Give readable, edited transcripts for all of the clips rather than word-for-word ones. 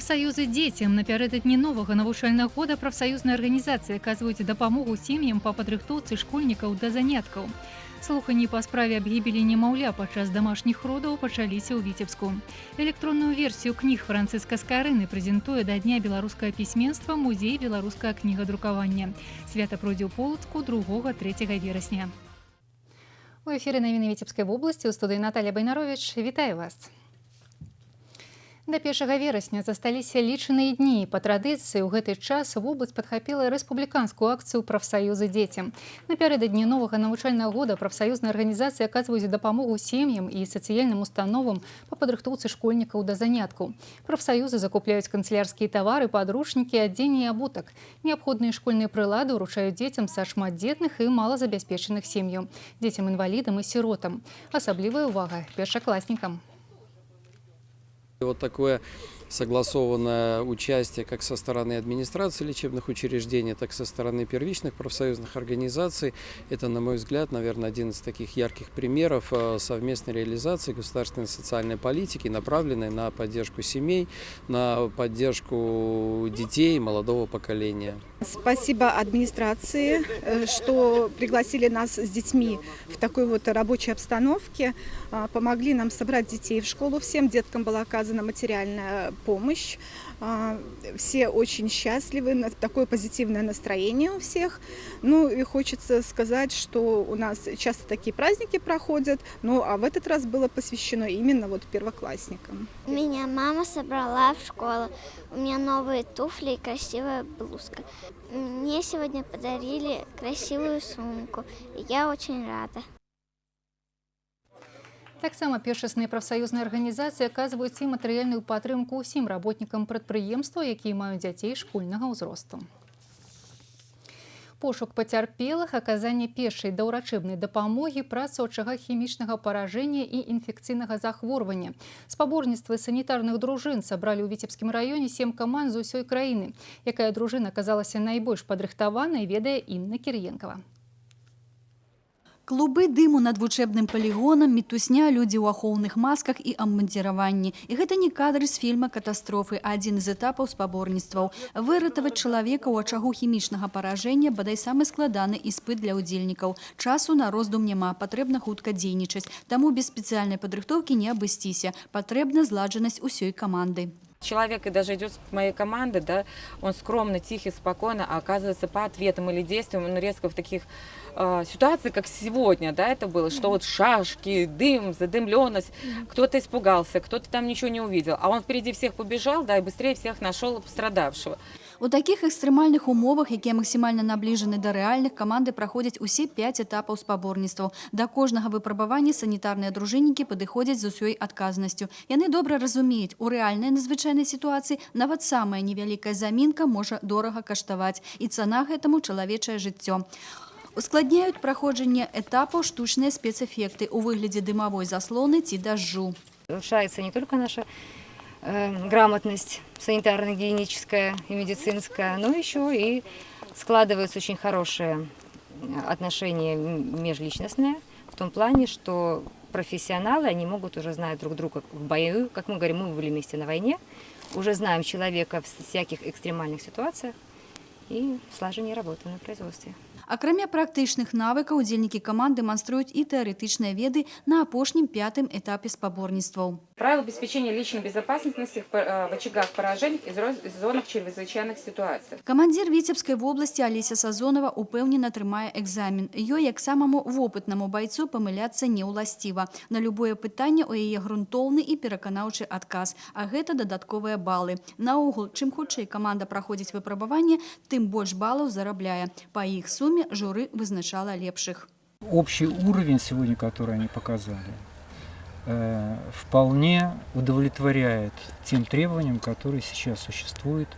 Прафсаюзы дзецям напярэдадні новага навучальнага года прафсаюзныя арганізацыі аказваюць дапамогу сем'ям па падрыхтоўцы школьнікаў да заняткаў. Слуханні па справе аб гібелі немаўля падчас дамашніх родаў пачаліся ў Віцебску. Электронную версію кніг Францыска Скарыны прэзентуе да Дня беларускага пісьменства музей беларускага кнігадрукавання. Свята пройдзе ў Полацку 2-3 верасня. У эфіры навіны Віцебскай вобласці, у студыі Наталья Байнарович. Вітаю вас! До 1 верасня засталіся лічаныя дні. Па традыцыі, ў гэты час вобласць падхапіла рэспубліканскую акцыю «Прафсаюзы дзецям». Напярэдадні новага навучальнага года прафсаюзныя арганізацыі аказваюць дапамогу сем'ям і сацыяльным установам па падрыхтоўцы школьнікаў да заняткаў. Прафсаюзы закупляюць канцылярскія тавары, падручнікі, адзенне і абутак. Неабходныя школьныя прылады ўручаюць дзецям са шматдзетных і малазабяспечаных сем'яў, дзецям-інвалідам і сіротам. Асаблівая ўвага першакласнікам. Вот такое согласованное участие как со стороны администрации лечебных учреждений, так и со стороны первичных профсоюзных организаций. Это, на мой взгляд, наверное, один из таких ярких примеров совместной реализации государственной социальной политики, направленной на поддержку семей, на поддержку детей и молодого поколения. Спасибо администрации, что пригласили нас с детьми в такой вот рабочей обстановке, помогли нам собрать детей в школу. Всем деткам была оказана материальная помощь. Все очень счастливы, такое позитивное настроение у всех. Ну и хочется сказать, что у нас часто такие праздники проходят, а в этот раз было посвящено именно вот первоклассникам. Меня мама собрала в школу. У меня новые туфли и красивая блузка. Мне сегодня подарили красивую сумку, и я очень рада. Таксама першасныя прафсаюзныя арганізацыі аказваюць і матэрыяльную падтрымку ўсім работнікам прадпрыемства, якія маюць дзяцей школьнага ўзросту. Пошук пацярпелых, аказанне першай даўрачэбнай дапамогі, праца ў ачагах хімічнага паражэння і інфекцыйнага захворвання. Спаборніцтвы санітарных дружын сабралі ў Віцебскім раёне 7 каманд з усёй краіны. Якая дружына аказалася найбольш падрыхтаванай, ведае Інна Кір'енкава. Клубы дыму над вучэбным палігонам, мітусня, людзі ў ахоўных масках і абмундзіраванні. І гэта не кадры з фільма «Катастрофы», а адзін з этапаў спаборніцтваў. Выратаваць чалавека ў ачагу хімічнага паражэння бадай самы складаны іспыт для удзельнікаў. Часу на роздум няма, патрэбна хутка дзейнічаць. Таму без спецыяльнай падрыхтоўкі не абысціся. Патрэбна зладжанасць усёй каманды. Человек, и даже идет с моей команды, да, он скромно, тихий, спокойно, а оказывается по ответам или действиям он резко в таких ситуациях, как сегодня, да, это было, что вот шашки, дым, задымленность, кто-то испугался, кто-то там ничего не увидел, а он впереди всех побежал, да, и быстрее всех нашел пострадавшего. У такіх экстрэмальных умовах, якія максімальна набліжаны да рэальных, каманды праходзяць усе 5 этапаў спаборніцтваў. Да кожнага выпрабавання санітарныя дружыннікі падыходзяць з усёй адказнасцю. Яны добра разумеюць, у рэальнай надзвычайнай сітуацыі нават самая невялікая замінка можа дорага каштаваць, і цана гэтаму чалавечае жыццё. Ускладняюць праходжанне этапаў штучныя спецэфекты ў выглядзе дымавой заслоны ці дажджу. Улучшается не только наша грамотность санитарно-гигиеническая и медицинская, но еще и складываются очень хорошие отношения межличностные в том плане, что профессионалы, они могут уже знать друг друга в бою, как мы говорим, мы были вместе на войне, уже знаем человека в всяких экстремальных ситуациях и слаженнее работаем на производстве. Акрамя практычных навыкаў, удзельнікі каманд дэманструюць і тэарэтычныя веды на апошнім 5-м этапе спаборніцтваў. Правила обеспечения личной безопасности в очагах поражений и зонах чрезвычайных ситуаций. Камандзір Віцебскай вобласці Алеся Сазонова упэўнена трымае экзамен. Ёй, як самаму вопытнаму байцу, памыляцца не ўласціва. На любое пытанне ў яе грунтоўны і пераканаўчы адказ, а гэта дадатковыя балы. Наогул, чым хутчэй каманда праходзіць выпрабаванне, тым больш балаў зарабляе. Па іх суме журы вызначала лепшых. Общий уровень сегодня, который они показали, вполне удовлетворяет тем требованиям, которые сейчас существуют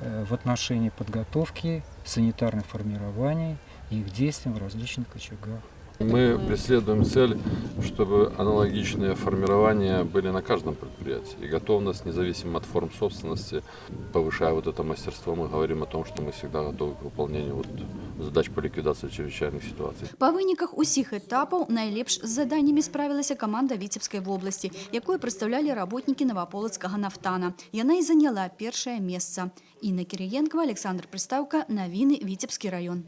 в отношении подготовки санитарных формирований и их действий в различных очагах Мы преследуем цель, чтобы аналогичные формирования были на каждом предприятии. И готовность, независимо от форм собственности, повышая вот это мастерство, мы говорим о том, что мы всегда готовы к выполнению задач по ликвидации чрезвычайных ситуаций. Па выніках усіх этапаў найлепш з заданнямі справілася каманда Віцебскай вобласці, якую прадстаўлялі работнікі Новополацкага нафтана. Яна і заняла першае месца. Інна Кіріенкова, Александр Прыстаўка, навіны Віцебскі раён.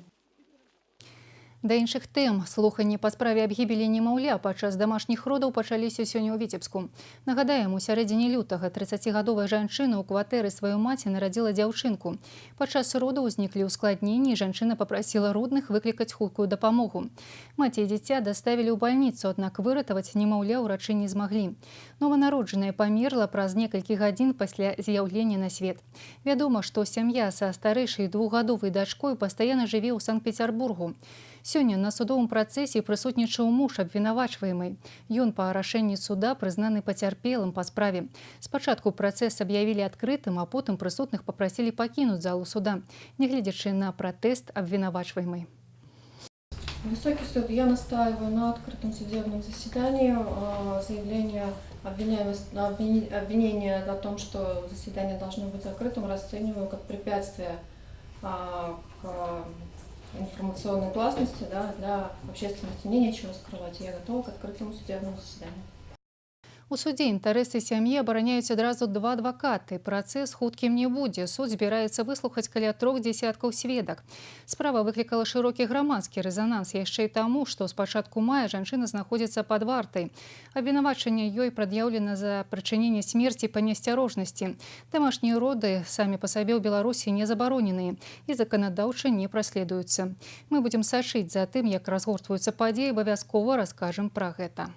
Да іншых тэм. Слуханні па справе аб гібелі немаўля падчас дамашніх родаў пачаліся сёння ў Віцебску. Нагадаем, у сярэдзіне лютага 30гадовая жанчына ў кватэры сваёй маці нарадзіла дзяўчынку. Падчас родаў узніклі ускладненні, і жанчына папрасіла родных выклікаць хуткую дапамогу. Маці і дзіця даставілі ў бальніцу, аднак выратаваць немаўля ўрачы не змаглі. Нованароджаная памерла праз некалькі гадзін пасля з'яўлення на свет. Вядома, што сям'я са старэйшай 2гадовай дачкой пастаянна жыве ў Санкт-Пецярбургу. Сёння на судовым працэсе прысутнічаў муж абвінавачваемай. Ён па рашэнні суда прызнаны пацярпелым па справе. Спачатку працэс аб'явілі адкрытым, а потым прысутных папрасілі пакінуць залу суда, нягледзячы на пратэст абвінавачваемай. Высокий суд, я настаиваю на открытом судебном заседании. Заявление обвинения о том, что заседание должно быть закрытым, расцениваю как препятствие к информационной гласности, да, для общественности. Мне нечего скрывать, я готова к открытому судебному заседанию. У судзе інтарэсы сям'і абараняюць адразу два адвакаты. Працэс хуткім не будзе. Суд збіраецца выслухаць каля 3 дзесяткаў сведак. Справа выклікала шырокі грамадскі рэзананс яшчэ і таму, што з пачатку мая жанчына знаходзіцца пад вартай. Абвінавачанне ёй прад'яўлена за прычыненне смерці па неасцярожнасці. Дамашнія роды самі па сабе ў Беларусі не забароненыя і заканадаўча не праследуюцца. Мы будзем сачыць за тым, як разгортваюцца падзеі, абавязкова раскажам пра гэта.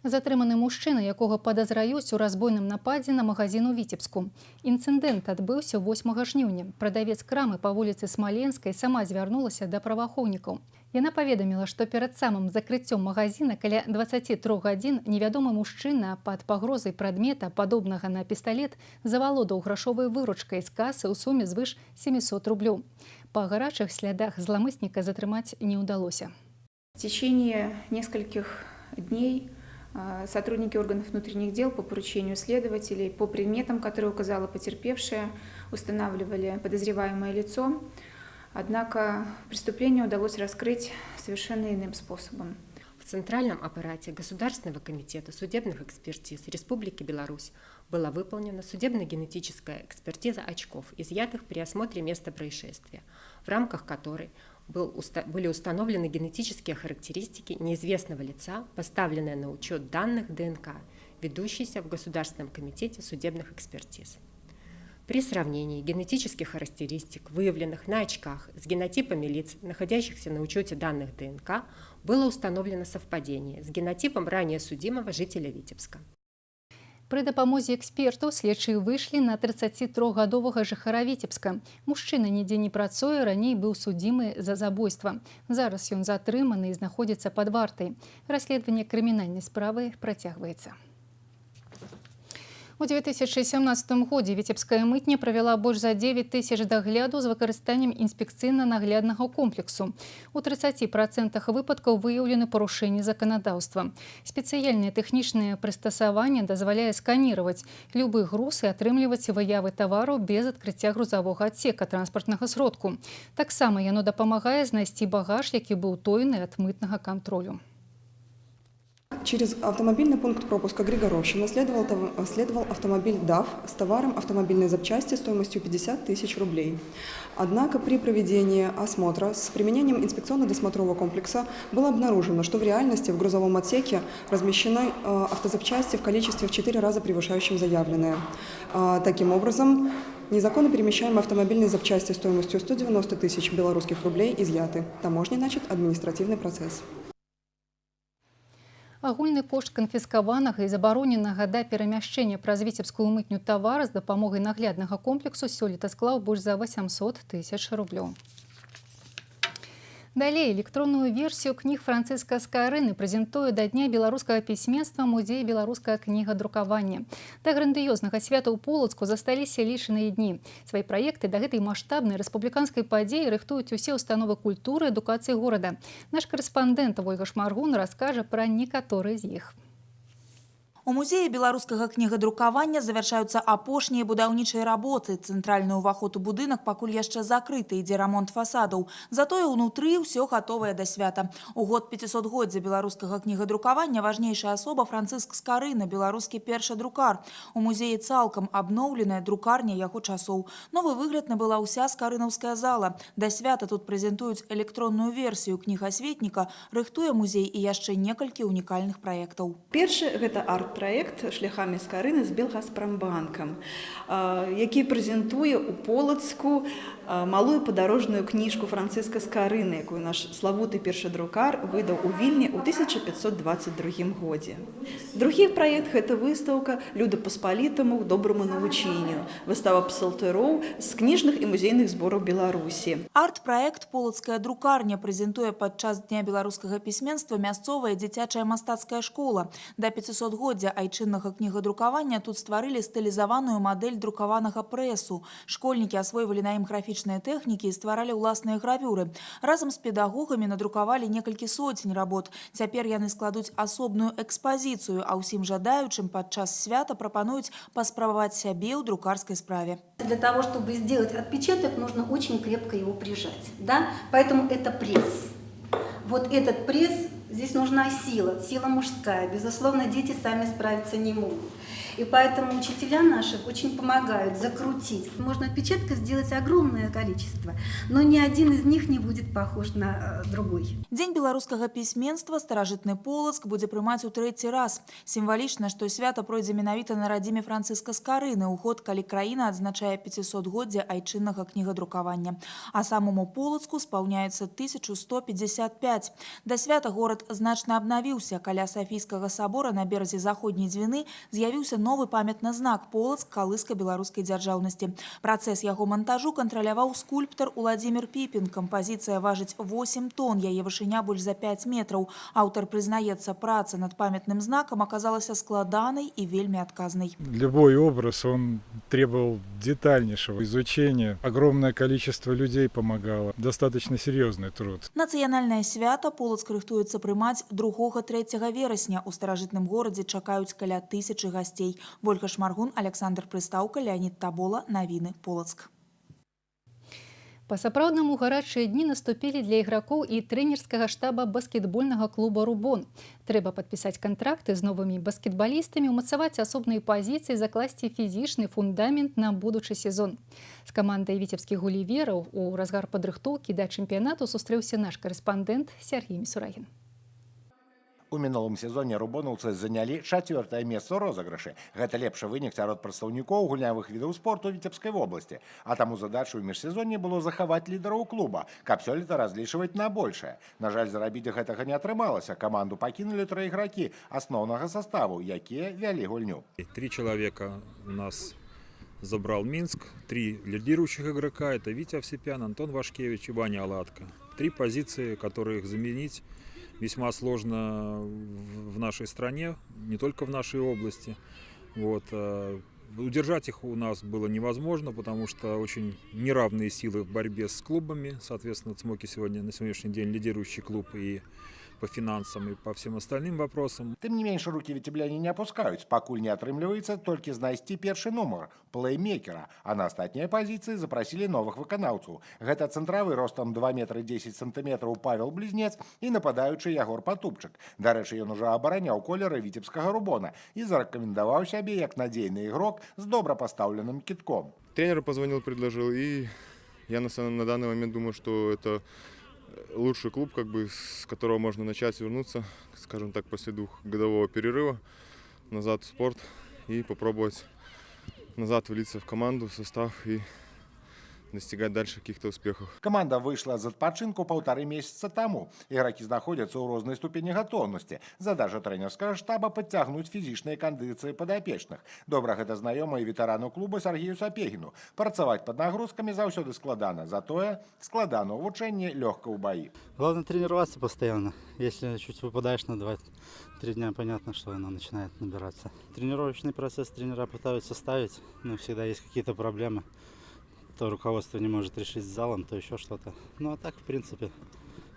Затрыманы мужчына, якога падазраюць у разбойным нападзе на магазін у Віцебску. Інцыдэнт адбыўся 8 жніўня. Прадавец крамы па вуліцы Смаленскай сама звярнулася да праваахоўнікаў. Яна паведаміла, што перад самым закрыццём магазіна каля 23 гадзін невядомы мужчына пад пагрозай прадмета, падобнага на пісталет, завалодаў грашовай выручкай з касы ў суме звыш 700 рублёў. Па гарачых слядах зламысніка затрымаць не ўдалося. В течение нескольких дней сотрудники органов внутренних дел по поручению следователей по предметам, которые указала потерпевшая, устанавливали подозреваемое лицо. Однако преступление удалось раскрыть совершенно иным способом. В Центральном аппарате Государственного комитета судебных экспертиз Республики Беларусь была выполнена судебно-генетическая экспертиза очков, изъятых при осмотре места происшествия, в рамках которой были установлены генетические характеристики неизвестного лица, поставленные на учет данных ДНК, ведущейся в Государственном комитете судебных экспертиз. При сравнении генетических характеристик, выявленных на очках, с генотипами лиц, находящихся на учете данных ДНК, было установлено совпадение с генотипом ранее судимого жителя Витебска. Пры дапамозе экспертаў следчыя выйшлі на 33гадовага жыхара Віцебска. Мужчына нідзе не працуе, раней быў судзімы за забойства. Зараз ён затрыманы і знаходзіцца пад вартай. Расследаванне крымінальнай справы працягваецца. У 2017 годзе Віцебская мытня правяла больш за 9 тысяч дагляду з выкарыстаннем інспекцыйна-нагляднага комплексу. У 30% выпадкаў выяўлены парушэнні заканадаўства. Спецыяльнае тэхнічнае прыстасаванне дазваляе сканіраваць любы груз і атрымліваць выявы тавару без адкрыцця грузавога адсека транспартнага сродку. Таксама яно дапамагае знайсці багаж, які быў утоены ад мытнага кантролю. Через автомобильный пункт пропуска Григоровщина следовал автомобиль ДАФ с товаром автомобильной запчасти стоимостью 50 тысяч рублей. Однако при проведении осмотра с применением инспекционно-досмотрового комплекса было обнаружено, что в реальности в грузовом отсеке размещены автозапчасти в количестве в 4 раза превышающем заявленное. Таким образом, незаконно перемещаемые автомобильные запчасти стоимостью 190 тысяч белорусских рублей изъяты. Таможней начат административный процесс. Агульны кошт канфіскаванага і забароненага да перамяшчэння праз віцебскую мытню тавара з дапамогай нагляднага комплексу сёлета склаў больш за 800 тысяч рублёў. Далее электронную версию книг Франциска Скарыны прэзентуе да Дня беларускага пісьменства музей беларускага кнігадрукавання. Да грандыёзнага свята ў Полацку засталіся лічаныя дні. Свае праекты да гэтай маштабнай рэспубліканскай падзеі рыхтуюць усе установы культуры і адукацыі горада. Наш корэспандэнт Ольга Шмаргун раскажа пра некаторыя з іх. У музеі беларускага кнігадрукавання завяршаюцца апошнія будаўнічыя работы. Цэнтральны ўваход у будынак пакуль яшчэ закрыты, ідзе рамонт фасадаў. Затое ўнутры ўсё гатовае да свята. У год 500годдзя беларускага кнігадрукавання важнейшая асоба Франциск Скарына, беларускі першы друкар. У музеі цалкам абноўленая друкарня яго часоў. Новы выгляд набыла ўся скарынаўская зала. Да свята тут прэзентуюць электронную версію кнігасветніка, рыхтуе музей і яшчэ некалькі унікальных праектаў. Першы гэта арт-праект шляхамі Скарыны з Белгаспрамбанкам, які прэзентуе ў Полацку малую падарожную кніжку Франциска Скарыны, якую наш славуты першы друкар выдаў у Вільні ў 1522 годзе. Другі праект гэта выстаўка «Люда-паспалітаму добраму навучэнню», выстава псалтыроў з кніжных і музейных збораў Беларусі. Арт-праект «Полацкая друкарня» прэзентуе падчас Дня беларускага пісьменства мясцовая дзіцячая мастацкая школа. Да 500годдзя айчыннага кнігадрукавання тут стварылі стылізаваную мадэль друкаванага прэсу. Школьнікі асвойвалі на ім графічныя тэхнікі і стваралі ўласныя гравюры. Разам з педагогамі надрукавалі некалькі сотень работ. Цяпер яны складуць асобную экспазіцыю, а ўсім жадаючым падчас свята прапануюць паспрабаваць сябе ў друкарскай справе. Для того, чтобы сделать отпечаток, нужно очень крепко его прижать. Да? Поэтому это пресс. Вот этот пресс, здесь нужна сила мужская. Безусловно, дети сами справиться не могут. И поэтому учителя наши очень помогают закрутить. Можно отпечатка сделать огромное количество, но ни один из них не будет похож на другой. Дзень беларускага пісьменства старажытны Полацк будзе прымаць у трэці раз. Сімвалічна, што свята пройдзе менавіта на радзіме Франциска Скарыны ў год, калі краіна адзначае 500годдзя айчыннага кнігадрукавання. А самому Полацку спаўняецца 1155. Да свята горад значна абнавіўся. Каля Сафійскага сабора на беразе заходняй Двіны з'явіўся новы памятны знак «Полацк калыска беларускай дзяржаўнасці». Працэс яго монтажу кантраляваў скульптар Уладзімір Піпін. Кампазіцыя важыць 8 тонн, яе вышыня больш за 5 метраў. Аўтар прызнаецца, праца над памятным знакам аказалася складанай і вельмі адказнай. Любой образ, он требовал детальнейшего изучения. Огромное количество людей помогало. Достаточно серьезный труд. Нацыянальнае свята Полацк рыхтуецца прымаць 2-3 верасня. У старажытным горадзе чакаюць каля 1000 гасцей. Ольга Шмаргун, Александр Прыстаўка, Леонид Табола. Навіны Полацк. Па-сапраўднаму гарачыя дні наступілі для ігракоў і трэнерскага штаба баскетбольнага клуба «Рубон». Трэба падпісаць кантракты з новымі баскетбалістамі, умацаваць асобныя пазіцыі, закласці фізічны фундамент на будучы сезон. З камандай віцебскіх гулівераў у разгар падрыхтоўкі да чэмпіянату сустрэўся наш корэспандэнт Сергей Мисурагин. У мінулым сезоне рубонаўцы занялі 4-е месца ў розыгрышы. Гэта лепшы вынік сярод прадстаўнікоў гульнявых відаў спорту Віцебскай вобласці. А таму задачу ў міжсезонне было захаваць лідараў клуба, каб сёлета разлічваць на большае. На жаль, зарабіць гэтага не атрымалася. Каманду пакінулі 3 ігракі асноўнага составу, якія вялі гульню. 3 человека у нас забрал Минск, 3 лидирующих игрока. Это Витя Овсепян, Антон Вашкевич и Ваня Аладко. 3 позиции, которых заменить весьма сложно в нашей стране, не только в нашей области. Вот. Удержать их у нас было невозможно, потому что очень неравные силы в борьбе с клубами. Соответственно, «Цмоки» сегодня на сегодняшний день лидирующий клуб и по финансам и по всем остальным вопросам. Тым не менш, рукі віцебляне не опускаюць, пакуль не атрымліваецца толькі знайсці першы нумар – плеймейкера, а на астатнія пазіцыі запрасілі новых выканаўцаў. Гэта цэнтравы ростам 2 метры 10 сантыметраў Павел Близнец і нападаючы Ягор Патупчык. Дарэчы, ён ужо абараняў колеры віцебскага «Рубона» і зарэкамендаваў сябе як надзейны ігрок з добра пастаўленым кітком. Тренер позвонил, предложил, и я на данный момент думаю, что это лучший клуб, с которого можно начать вернуться, скажем так, после 2-годового перерыва назад в спорт и попробовать назад влиться в команду, в состав и достигать дальше каких-то успехов. Команда вышла з адпачынку 1,5 месяца таму. Ігракі знаходзяцца ў рознай ступені гатоўнасці. Задача трэнерскага штаба падцягнуць фізічныя кандыцыі падапечных. Добра гэта знаёмы ветэрану клуба Сергею Сапегіну. Працаваць пад нагрузкамі заўсёды складана, затое складана ў вучэнні, лёгка ў баі. Главное тренироваться постоянно. Если чуть выпадаешь на 2-3 дня, понятно, что оно начинает набираться. Тренировочный процесс тренера пытаются ставить, но всегда есть какие-то проблемы. То руководство не может решить с залом, то еще что-то. Ну а так, в принципе,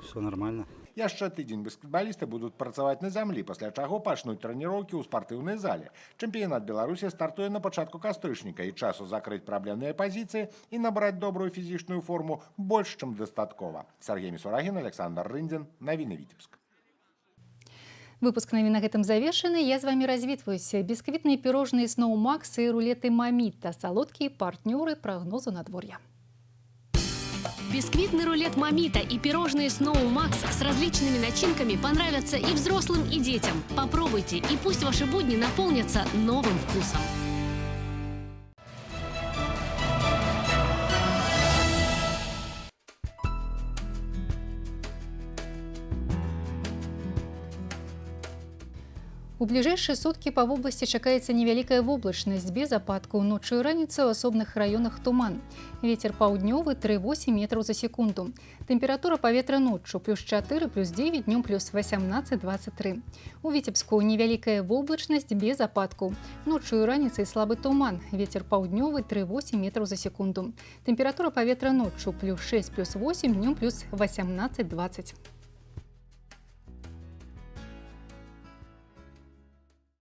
все нормально. Яшчэ тыдзень баскетбалісты будуць працаваць на зямлі, пасля чаго пачнуць трэніроўкі ў спартыўнай зале. Чэмпіянат Беларусі стартуе на пачатку кастрычніка, і часу закрыць праблемныя пазіцыі і набраць добрую фізічную форму больш, чым дастаткова. Сергей Мисурагин, Александр Рындзін, навіны Віцебск. Выпуск навін на гэтым завершаны. Я з вами развітваюся. Бісквітныя пірожныя Snow Max і рулеты Маміта. Салодкія партнёры прогнозу надворья. Бисквитный рулет Мамита и пирожные Snow Max с различными начинками понравятся и взрослым, и детям. Попробуйте, и пусть ваши будни наполнятся новым вкусом. У бліжэйшыя суткі па вобласці чакаецца невялікая воблачнасць без ападкаў. Ноччу і раніцай у асобных раёнах туман. Вецер паўднёвы 3,8 метраў за секунду. Тэмпература паветра ноччу +4, +9, днём +18-23. У Віцебску невялікая воблачнасць без ападкаў. Ноччу і раніцай слабы туман. Вецер паўднёвы 3,8 метраў за секунду. Тэмпература паветра ноччу +6, +8, днём +18-20.